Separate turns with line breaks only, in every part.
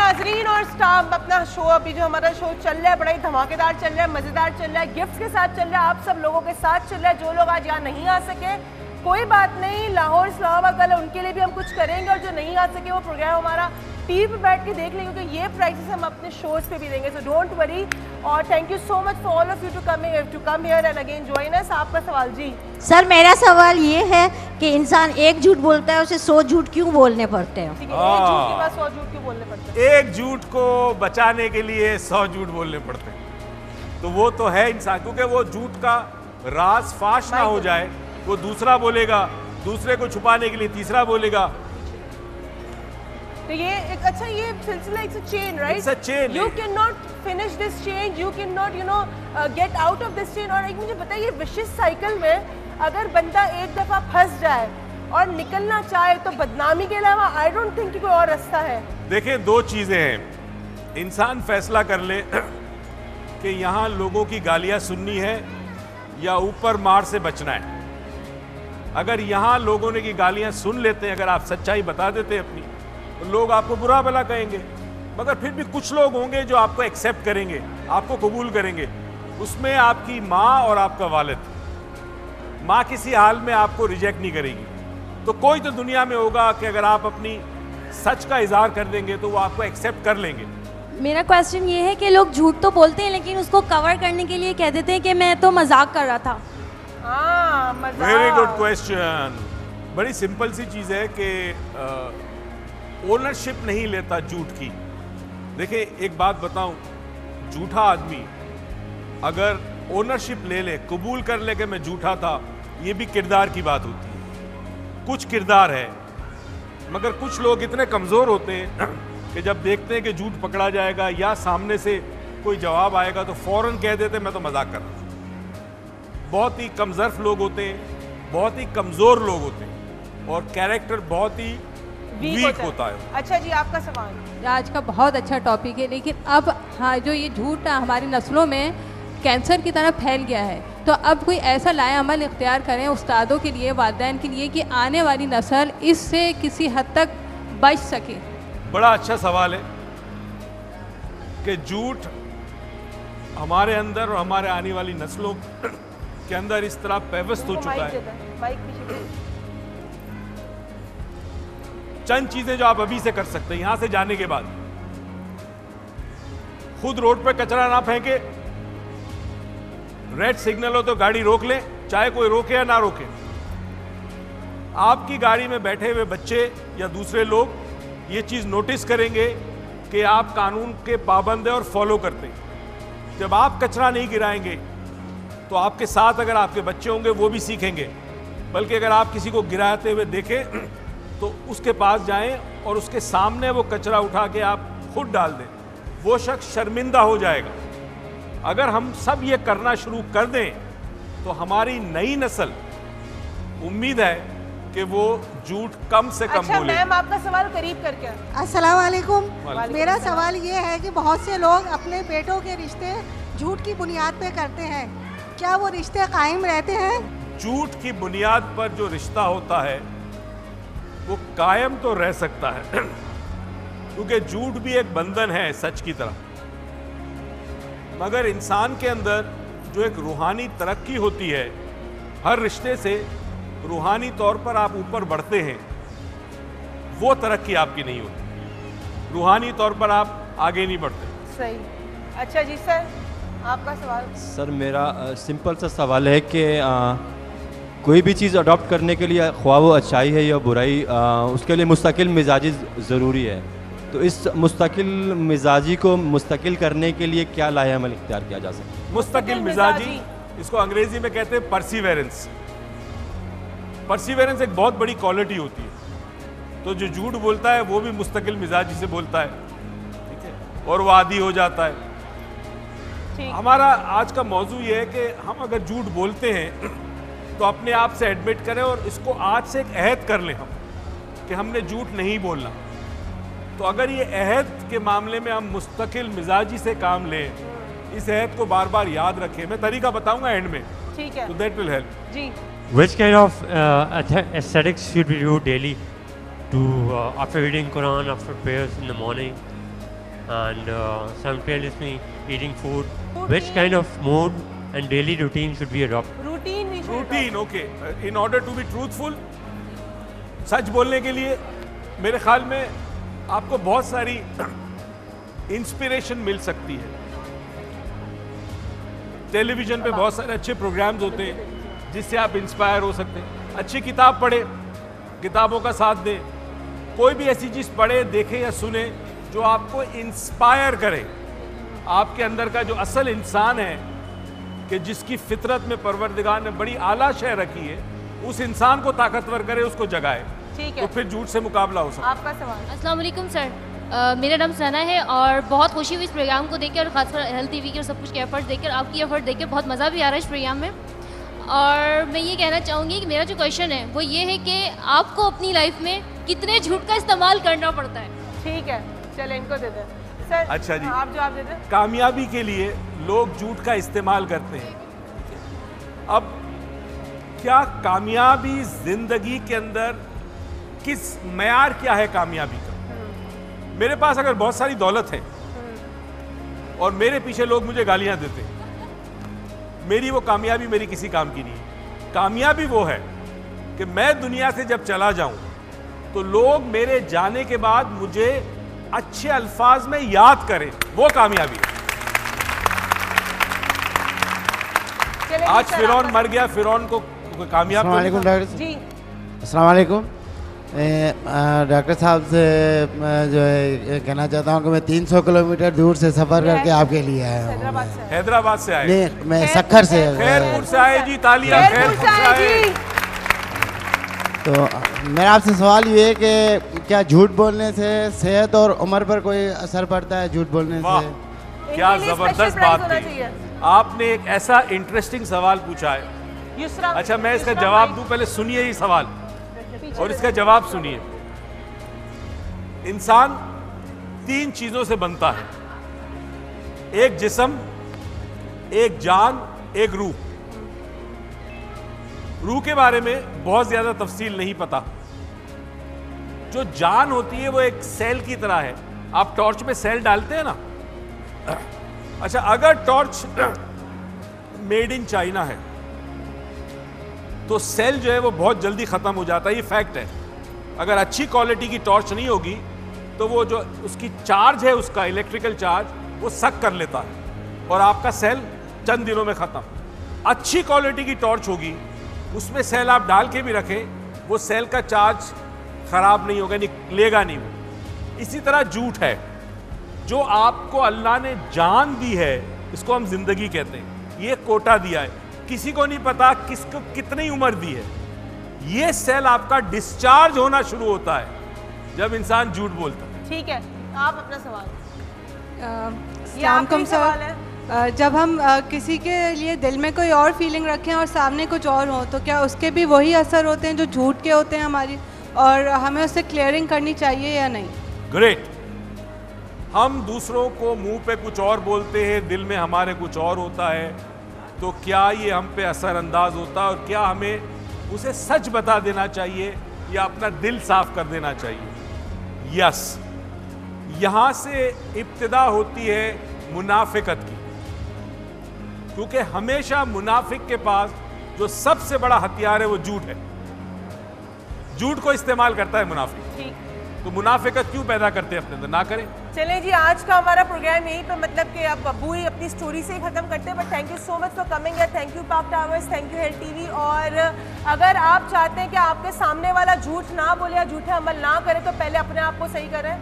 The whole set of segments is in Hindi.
नाजरीन और स्टाफ, अपना शो अभी जो हमारा शो चल रहा है बड़ा ही धमाकेदार चल रहा है, मज़ेदार चल रहा है, गिफ्ट्स के साथ चल रहा है, आप सब लोगों के साथ चल रहा है। जो लोग आज यहाँ नहीं आ सके कोई बात नहीं, लाहौर इस्लामाबाद कल उनके लिए भी हम कुछ करेंगे, और जो नहीं आ सके वो प्रोग्राम हमारा टीवी पे बैठ के देख लेंगे, क्योंकि ये प्राइजेस हम अपने शोज पे भी देंगे। सो डोंट वरी, और thank you so much for all of you to come here and again join us. आपका सवाल जी?
सर मेरा सवाल ये है कि इंसान एक झूठ बोलता है, उसे 100 झूठ क्यों बोलने पड़ते हैं?
ठीक है, एक झूठ के बाद 100 झूठ क्यों बोलने पड़ते हैं?
एक झूठ को बचाने के लिए 100 झूठ बोलने पड़ते हैं, तो वो तो है इंसान, क्योंकि वो झूठ का राज फाश ना हो जाए, वो दूसरा बोलेगा, दूसरे को छुपाने के लिए तीसरा बोलेगा।
तो ये एक अच्छा, ये सिलसिला, it's a chain, right?
It's a chain.
You can not finish this chain, you can not get out of this chain. और एक मुझे बताइए, विशियस साइकिल में अगर बंदा एक दफा फंस जाए और निकलना चाहे तो बदनामी के अलावा आई डोंट थिंक कि कोई और रास्ता है।
देखिए, दो चीजें हैं, इंसान फैसला कर ले कि यहाँ लोगों की गालियां सुननी है या ऊपर मार से बचना है। अगर यहाँ लोगों ने की गालियां सुन लेते हैं, अगर आप सच्चाई बता देते हैं अपनी, तो लोग आपको बुरा भला कहेंगे, मगर फिर भी कुछ लोग होंगे जो आपको एक्सेप्ट करेंगे, आपको कबूल करेंगे। उसमें आपकी माँ और आपका वालिद। माँ किसी हाल में आपको रिजेक्ट नहीं करेगी, तो कोई तो दुनिया में होगा कि अगर आप अपनी सच का इजहार कर देंगे तो वो आपको एक्सेप्ट कर लेंगे।
मेरा क्वेश्चन ये है कि लोग झूठ तो बोलते हैं लेकिन उसको कवर करने के लिए कह देते हैं कि मैं तो मजाक कर रहा था।
Very good question. बड़ी सिंपल सी चीज़ है कि ओनरशिप नहीं लेता झूठ की। देखिए, एक बात बताऊं, झूठा आदमी अगर ओनरशिप ले ले, कबूल कर ले कि मैं झूठा था, ये भी किरदार की बात होती है। कुछ किरदार है, मगर कुछ लोग इतने कमज़ोर होते हैं कि जब देखते हैं कि झूठ पकड़ा जाएगा या सामने से कोई जवाब आएगा तो फौरन कह देते हैं मैं तो मजाक कर रहा था। बहुत ही कमज़र्फ लोग होते हैं, बहुत ही कमज़ोर लोग होते हैं, और कैरेक्टर बहुत ही वीक होता है।
अच्छा जी, आपका सवाल?
आज का बहुत अच्छा टॉपिक है, लेकिन अब हाँ, जो ये झूठ हमारी नस्लों में कैंसर की तरह फैल गया है, तो अब कोई ऐसा लाया अमल इख्तियार करें उस्तादों के लिए, वालिदैन के लिए, कि आने वाली नस्ल इससे किसी हद तक बच सके।
बड़ा अच्छा सवाल है कि झूठ हमारे अंदर और हमारे आने वाली नस्लों के अंदर इस तरह पेवस्त हो चुका है। चंद चीजें जो आप अभी से कर सकते हैं, यहां से जाने के बाद, खुद रोड पे कचरा ना फेंके, रेड सिग्नल हो तो गाड़ी रोक लें, चाहे कोई रोके या ना रोके। आपकी गाड़ी में बैठे हुए बच्चे या दूसरे लोग ये चीज नोटिस करेंगे कि आप कानून के पाबंद हैं और फॉलो करते हैं। जब आप कचरा नहीं गिराएंगे तो आपके साथ अगर आपके बच्चे होंगे वो भी सीखेंगे, बल्कि अगर आप किसी को गिराते हुए देखें तो उसके पास जाएं और उसके सामने वो कचरा उठा के आप खुद डाल दें, वो शख्स शर्मिंदा हो जाएगा। अगर हम सब ये करना शुरू कर दें तो हमारी नई नस्ल, उम्मीद है कि वो झूठ कम से कम बोले।
मैम, आपका सवाल करीब करके।
अस्सलाम वालेकुम। मेरा सवाल ये है कि बहुत से लोग अपने बेटों के रिश्ते झूठ की बुनियाद पे करते हैं, क्या वो रिश्ते कायम रहते हैं?
झूठ की बुनियाद पर जो रिश्ता होता है वो कायम तो रह सकता है, क्योंकि झूठ भी एक बंधन है सच की तरह, मगर इंसान के अंदर जो एक रूहानी तरक्की होती है, हर रिश्ते से रूहानी तौर पर आप ऊपर बढ़ते हैं, वो तरक्की आपकी नहीं होती, रूहानी तौर पर आप आगे नहीं बढ़ते।
सही। अच्छा जी सर, आपका सवाल?
सर मेरा सिंपल सा सवाल है कि कोई भी चीज़ अडॉप्ट करने के लिए, ख्वाह वो अच्छाई है या बुराई, उसके लिए मुस्तकिल मिजाजी ज़रूरी है, तो इस मुस्तकिल मिजाजी को मुस्तकिल करने के लिए क्या लाया अमल इख्तियार किया जा सकता है?
मुस्तकिल मिजाजी, इसको अंग्रेजी में कहते हैं परसिवेरेंस। परसिवेरेंस एक बहुत बड़ी क्वालिटी होती है, तो जो झूठ बोलता है वो भी मुस्तकिल मिजाजी से बोलता है, ठीक है, और वो आदी हो जाता है। हमारा आज का मौजू ये है कि हम अगर झूठ बोलते हैं तो अपने आप से एडमिट करें और इसको आज से एक अहद कर लें हम कि हमने झूठ नहीं बोलना। तो अगर ये अहद के मामले में हम मुस्तकिल मिजाजी से काम लें, इस अहद को बार बार याद रखें, मैं तरीका बताऊंगा एंड में,
ठीक है,
तो दैट विल हेल्प
जी।
Which kind of aesthetics should we do daily to after reading Quran, after prayers in the morning? and simultaneously eating food. Which kind of mood and daily routine should we adopt?
Routine, okay. In order to be truthful, सच बोलने के लिए मेरे ख्याल में आपको बहुत सारी इंस्पिरेशन मिल सकती है। टेलीविजन पे बहुत सारे अच्छे प्रोग्राम्स होते हैं जिससे आप इंस्पायर हो सकते हैं। अच्छी किताब पढ़े, किताबों का साथ दें, कोई भी ऐसी चीज़ पढ़े, देखें या सुने जो आपको इंस्पायर करे। आपके अंदर का जो असल इंसान है कि जिसकी फितरत में परवरदिगार ने बड़ी आला शय रखी है, उस इंसान को ताकतवर करे, उसको जगाए, तो फिर झूठ से मुकाबला हो सकता है।
आपका सवाल।
अस्सलाम वालेकुम सर, मेरा नाम सना है और बहुत खुशी हुई इस प्रोग्राम को देखकर और खासकर हेल्थ टीवी के और सब कुछ के एफर्ट्स देखकर, आपकी एफर्ट देखकर बहुत मज़ा भी आ रहा है इस प्रोग्राम में। और मैं ये कहना चाहूँगी कि मेरा जो क्वेश्चन है वो ये है कि आपको अपनी लाइफ में कितने झूठ का इस्तेमाल करना पड़ता है?
ठीक है, चले इनको दे दें सर।
अच्छा जी,
आप जवाब दे दें।
कामयाबी के लिए लोग झूठ का इस्तेमाल करते हैं। अब क्या कामयाबी जिंदगी के अंदर किस मयार क्या है कामयाबी का? मेरे पास अगर बहुत सारी दौलत है और मेरे पीछे लोग मुझे गालियां देते, मेरी वो कामयाबी मेरी किसी काम की नहीं है। कामयाबी वो है कि मैं दुनिया से जब चला जाऊं तो लोग मेरे जाने के बाद मुझे अच्छे अल्फाज में याद करें, वो कामयाबी है। आज फिरौन मर गया, फिरौन को कामयाब
जी।
अस्सलाम वालेकुम डॉक्टर साहब से जो है कहना चाहता हूँ कि मैं 300 किलोमीटर दूर से सफ़र करके आपके लिए आया हूँ।
हैदराबाद से आए?
नहीं, मैं सक्खर से।
खैरपुर से आए जी, तालियां खैरपुर से आए।
तो मेरा आपसे सवाल ये है कि क्या झूठ बोलने से सेहत और उम्र पर कोई असर पड़ता है? झूठ बोलने से
क्या जबरदस्त बात की आपने, एक ऐसा इंटरेस्टिंग सवाल पूछा है। अच्छा, मैं इसका जवाब दूं, पहले सुनिए ये सवाल और इसका जवाब सुनिए। इंसान 3 चीजों से बनता है, एक जिस्म, एक जान, एक रूह। रूह के बारे में बहुत ज्यादा तफसील नहीं पता। जो जान होती है वो एक सेल की तरह है। आप टॉर्च में सेल डालते हैं ना, अच्छा अगर टॉर्च मेड इन चाइना है तो सेल जो है वो बहुत जल्दी खत्म हो जाता है, ये फैक्ट है। अगर अच्छी क्वालिटी की टॉर्च नहीं होगी तो वो जो उसकी चार्ज है, उसका इलेक्ट्रिकल चार्ज, वो सक कर लेता है और आपका सेल चंद दिनों में खत्म। अच्छी क्वालिटी की टॉर्च होगी, उसमें सेल आप डाल के भी रखें, वो सेल का चार्ज खराब नहीं होगा, निकलेगा नहीं वो। इसी तरह झूठ है, जो आपको अल्लाह ने जान दी है, इसको हम जिंदगी कहते हैं, ये कोटा दिया है, किसी को नहीं पता किसको कितनी उम्र दी है। ये सेल आपका डिस्चार्ज होना शुरू होता है जब इंसान झूठ बोलता है।
ठीक है, आप अपना सवाल।
ये आखिरी सवाल है। जब हम किसी के लिए दिल में कोई और फीलिंग रखें और सामने कुछ और हो, तो क्या उसके भी वही असर होते हैं जो झूठ के होते हैं हमारी, और हमें उससे क्लियरिंग करनी चाहिए या नहीं?
ग्रेट। हम दूसरों को मुंह पे कुछ और बोलते हैं, दिल में हमारे कुछ और होता है, तो क्या ये हम पे असरअंदाज होता है और क्या हमें उसे सच बता देना चाहिए या अपना दिल साफ कर देना चाहिए? यस, यहाँ से इब्तिदा होती है मुनाफिकत की, क्योंकि हमेशा मुनाफिक के पास जो सबसे बड़ा हथियार है वो झूठ है। झूठ को इस्तेमाल करता है मुनाफिक। तो मुनाफिकत क्यों पैदा करते हैं अपने अंदर? ना करें।
चलें जी, आज का हमारा प्रोग्राम यहीं पे, मतलब कि अब अबू ही अपनी स्टोरी से ही खत्म करते हैं। But thank you so much for coming है। थैंक यू पाक towers, thank you health TV. और अगर आप चाहते हैं कि आपके सामने वाला झूठ ना बोले या झूठे अमल ना करे, तो पहले अपने आप को सही करें।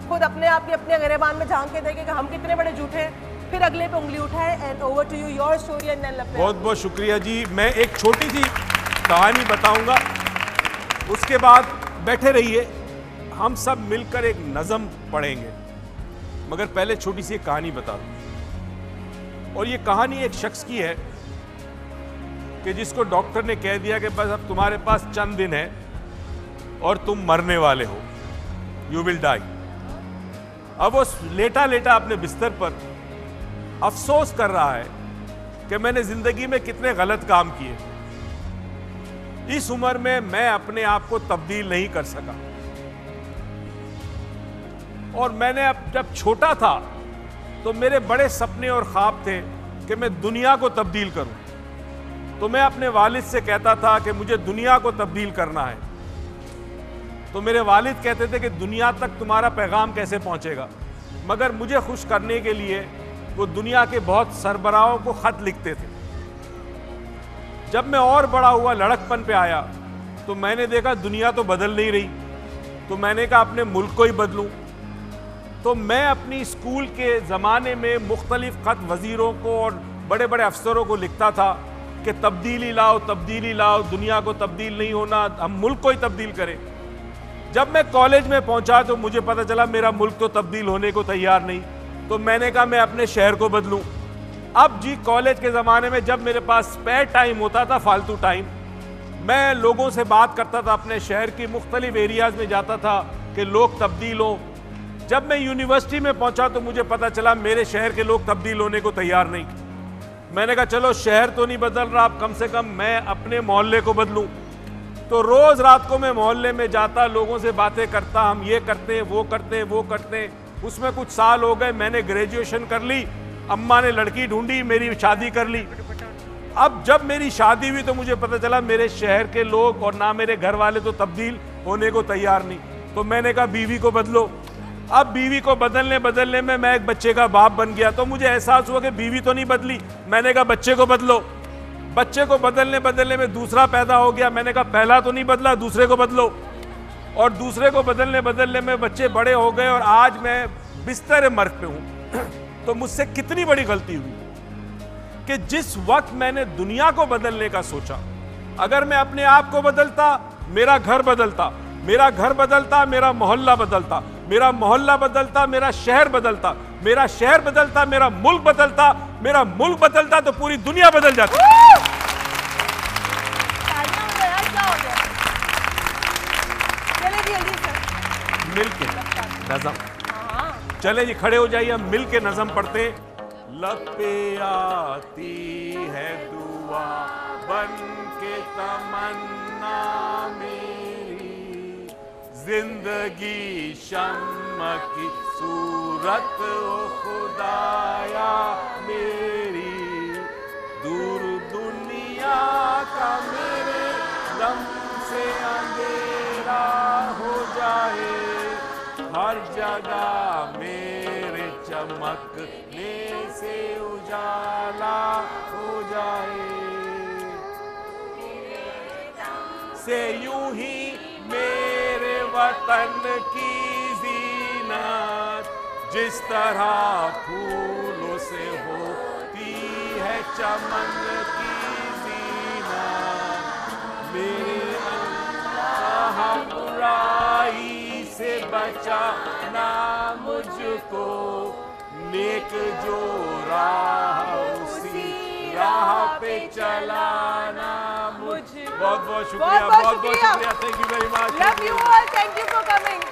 खुद अपने आप की अपने गिरेबान में झांक के देखें कि हम कितने बड़े झूठे हैं, फिर अगले पे उंगली उठाए। And over to you, your story and then love.
बहुत बहुत शुक्रिया जी। मैं एक छोटी सी कहानी बताऊंगा, उसके बाद बैठे रहिए, हम सब मिलकर एक नज़म पढ़ेंगे। मगर पहले छोटी सी एक कहानी बता दूं। और ये कहानी एक शख्स की है कि जिसको डॉक्टर ने कह दिया कि बस अब तुम्हारे पास चंद दिन है और तुम मरने वाले हो, यू विल डाई। अब वो लेटा लेटा अपने बिस्तर पर अफसोस कर रहा है कि मैंने जिंदगी में कितने गलत काम किए, इस उम्र में मैं अपने आप को तब्दील नहीं कर सका। और मैंने अब जब छोटा था तो मेरे बड़े सपने और ख्वाब थे कि मैं दुनिया को तब्दील करूं। तो मैं अपने वालिद से कहता था कि मुझे दुनिया को तब्दील करना है। तो मेरे वालिद कहते थे कि दुनिया तक तुम्हारा पैगाम कैसे पहुंचेगा, मगर मुझे खुश करने के लिए वो दुनिया के बहुत सरबराहों को खत लिखते थे। जब मैं और बड़ा हुआ, लड़कपन पे आया, तो मैंने देखा दुनिया तो बदल नहीं रही, तो मैंने कहा अपने मुल्क को ही बदलूं। तो मैं अपनी स्कूल के ज़माने में मुख्तलिफ ख़त वज़ीरों को और बड़े बड़े अफसरों को लिखता था कि तब्दीली लाओ, दुनिया को तब्दील नहीं होना, हम मुल्क को ही तब्दील करें। जब मैं कॉलेज में पहुंचा तो मुझे पता चला मेरा मुल्क तो तब्दील होने को तैयार नहीं। तो मैंने कहा मैं अपने शहर को बदलूं। अब जी कॉलेज के ज़माने में जब मेरे पास स्पेयर टाइम होता था, फालतू टाइम, मैं लोगों से बात करता था, अपने शहर की मुख्तलिफ एरियाज़ में जाता था कि लोग तब्दील हो। जब मैं यूनिवर्सिटी में पहुंचा तो मुझे पता चला मेरे शहर के लोग तब्दील होने को तैयार नहीं। मैंने कहा चलो शहर तो नहीं बदल रहा, अब कम से कम मैं अपने मोहल्ले को बदलूं। तो रोज़ रात को मैं मोहल्ले में जाता, लोगों से बातें करता, हम ये करते हैं, वो करते हैं, वो करते हैं। उसमें कुछ साल हो गए, मैंने ग्रेजुएशन कर ली, अम्मा ने लड़की ढूंढी, मेरी शादी कर ली। अब जब मेरी शादी हुई तो मुझे पता चला मेरे शहर के लोग और ना मेरे घर वाले तो तब्दील होने को तैयार नहीं। तो मैंने कहा बीवी को बदलो। अब बीवी को बदलने में मैं एक बच्चे का बाप बन गया। तो मुझे एहसास हुआ कि बीवी तो नहीं बदली, मैंने कहा बच्चे को बदलो। बच्चे को बदलने में दूसरा पैदा हो गया, मैंने कहा पहला तो नहीं बदला, दूसरे को बदलो। और दूसरे को बदलने में बच्चे बड़े हो गए और आज मैं बिस्तर मर्ग पे हूं। तो मुझसे कितनी बड़ी गलती हुई कि जिस वक्त मैंने दुनिया को बदलने का सोचा, अगर मैं अपने आप को बदलता, मेरा घर बदलता, मेरा घर बदलता, मेरा मोहल्ला बदलता, मेरा मोहल्ला बदलता, मेरा शहर बदलता, मेरा शहर बदलता, मेरा मुल्क बदलता, मेरा मुल्क बदलता, तो पूरी दुनिया बदल जाती। मिलके नज़म, चले जी खड़े हो जाइए, हम मिलके नज़म पढ़ते। लब पे आती है दुआ बन के तमन्ना मेरी, जिंदगी शम्म की सूरत ओ खुदाया मेरी, दूर दुनिया का मेरे दम से अंधेरा हो जाए, हर जगह मेरे चमकने से उजाला हो जाए, से यूं ही मेरे वतन की ज़ीनत जिस तरह फूलों से होती है चमन की ज़ीनत, मेरे अल्लाह बुराई से बचाना मुझको, नेक जो राह उसी राह पे चलाना मुझे। बहुत बहुत शुक्रिया, बहुत बहुत शुक्रिया। Thank you very much.
Love you all, thank you for coming.